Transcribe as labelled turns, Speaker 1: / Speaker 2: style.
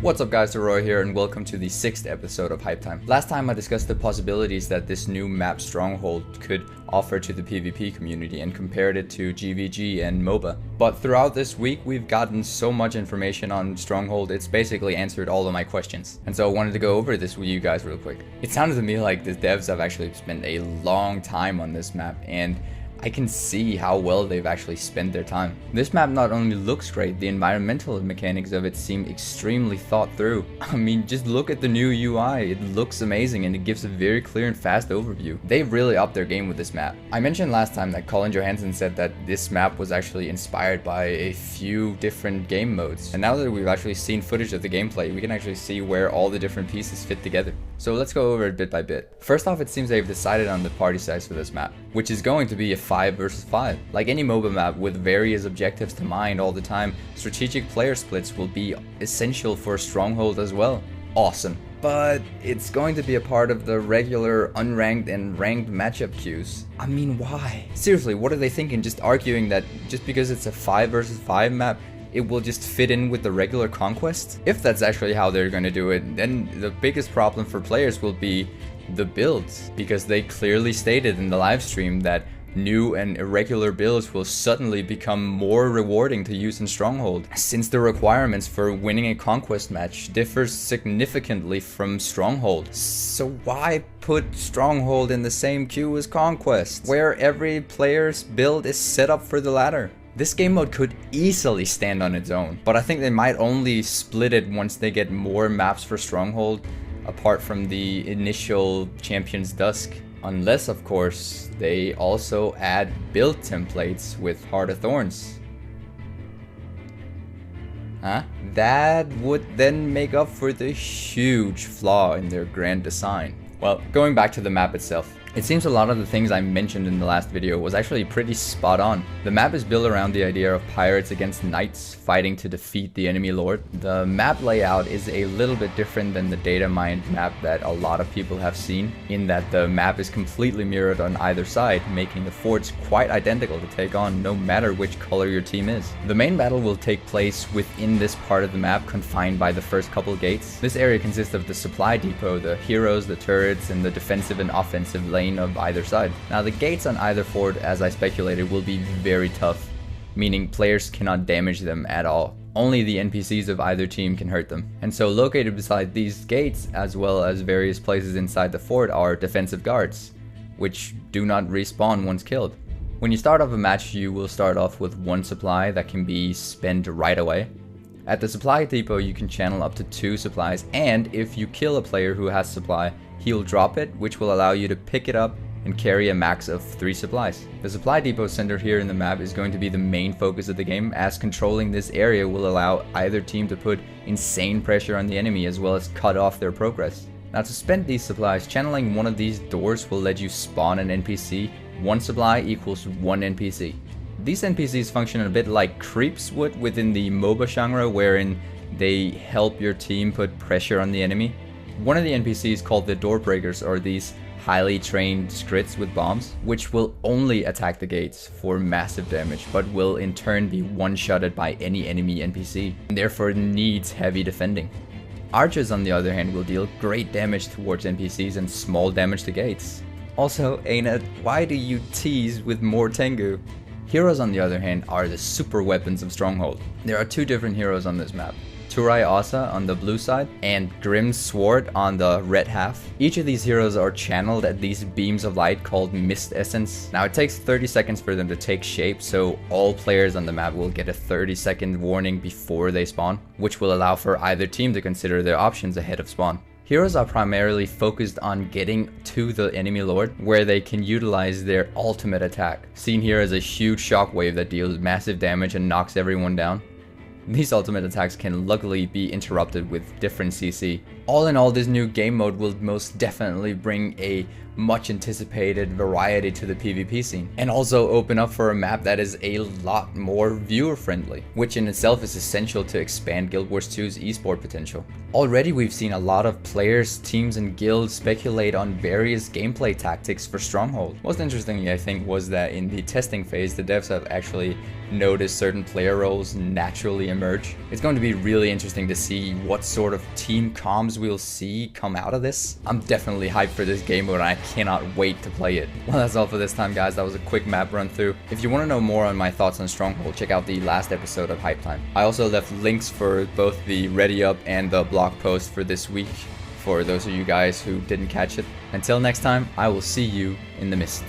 Speaker 1: What's up guys, Deroir here and welcome to the 6th episode of Hype Time. Last time I discussed the possibilities that this new map Stronghold could offer to the PvP community and compared it to GVG and MOBA. But throughout this week we've gotten so much information on Stronghold, it's basically answered all of my questions. And so I wanted to go over this with you guys real quick. It sounded to me like the devs have actually spent a long time on this map, and I can see how well they've actually spent their time. This map not only looks great, the environmental mechanics of it seem extremely thought through. I mean, just look at the new UI, it looks amazing and it gives a very clear and fast overview. They've really upped their game with this map. I mentioned last time that Colin Johansson said that this map was actually inspired by a few different game modes. And now that we've actually seen footage of the gameplay, we can actually see where all the different pieces fit together. So let's go over it bit by bit. First off, it seems they've decided on the party size for this map, which is going to be a 5 versus 5. Like any MOBA map with various objectives to mind all the time, strategic player splits will be essential for Stronghold as well. Awesome. But it's going to be a part of the regular unranked and ranked matchup queues. I mean, why? Seriously, what are they thinking? Just arguing that just because it's a 5 versus 5 map, it will just fit in with the regular conquest? If that's actually how they're going to do it, then the biggest problem for players will be the builds, because they clearly stated in the live stream that new and irregular builds will suddenly become more rewarding to use in Stronghold, since the requirements for winning a conquest match differs significantly from Stronghold. So why put Stronghold in the same queue as Conquest, where every player's build is set up for the latter? This game mode could easily stand on its own, but I think they might only split it once they get more maps for Stronghold, apart from the initial Champions Dusk. Unless, of course, they also add build templates with Heart of Thorns. That would then make up for the huge flaw in their grand design. Well, going back to the map itself, it seems a lot of the things I mentioned in the last video was actually pretty spot on. The map is built around the idea of pirates against knights fighting to defeat the enemy lord. The map layout is a little bit different than the data mined map that a lot of people have seen, in that the map is completely mirrored on either side, making the forts quite identical to take on no matter which color your team is. The main battle will take place within this part of the map, confined by the first couple gates. This area consists of the supply depot, the heroes, the turrets, and the defensive and offensive lane of either side. Now the gates on either fort, as I speculated, will be very tough, meaning players cannot damage them at all. Only the NPCs of either team can hurt them. And so located beside these gates, as well as various places inside the fort, are defensive guards, which do not respawn once killed. When you start off a match, you will start off with one supply that can be spent right away. At the supply depot you can channel up to 2 supplies, and if you kill a player who has supply, he'll drop it, which will allow you to pick it up and carry a max of 3 supplies. The supply depot center here in the map is going to be the main focus of the game, as controlling this area will allow either team to put insane pressure on the enemy as well as cut off their progress. Now to spend these supplies, channeling one of these doors will let you spawn an NPC. 1 supply equals 1 NPC. These NPCs function a bit like creeps would within the MOBA genre, wherein they help your team put pressure on the enemy. One of the NPCs, called the door breakers, are these highly trained scrits with bombs, which will only attack the gates for massive damage, but will in turn be one-shotted by any enemy NPC, and therefore needs heavy defending. Archers, on the other hand, will deal great damage towards NPCs and small damage to gates. Also, Ain't, why do you tease with more Tengu? Heroes, on the other hand, are the super weapons of Stronghold. There are 2 different heroes on this map: Turai Asa on the blue side and Grim's Sword on the red half. Each of these heroes are channeled at these beams of light called Mist Essence. Now it takes 30 seconds for them to take shape, so all players on the map will get a 30-second warning before they spawn, which will allow for either team to consider their options ahead of spawn. Heroes are primarily focused on getting to the enemy lord, where they can utilize their ultimate attack, seen here as a huge shockwave that deals massive damage and knocks everyone down. These ultimate attacks can luckily be interrupted with different CC, All in all, this new game mode will most definitely bring a much anticipated variety to the PvP scene, and also open up for a map that is a lot more viewer friendly, which in itself is essential to expand Guild Wars 2's esport potential. Already we've seen a lot of players, teams and guilds speculate on various gameplay tactics for Stronghold. Most interestingly, I think, was that in the testing phase, the devs have actually noticed certain player roles naturally emerge. It's going to be really interesting to see what sort of team comms we'll see come out of this. I'm definitely hyped for this game mode and I cannot wait to play it. Well, that's all for this time, guys. That was a quick map run through. If you want to know more on my thoughts on Stronghold, check out the last episode of Hype Time. I also left links for both the Ready Up and the blog post for this week for those of you guys who didn't catch it. Until next time, I will see you in the mist.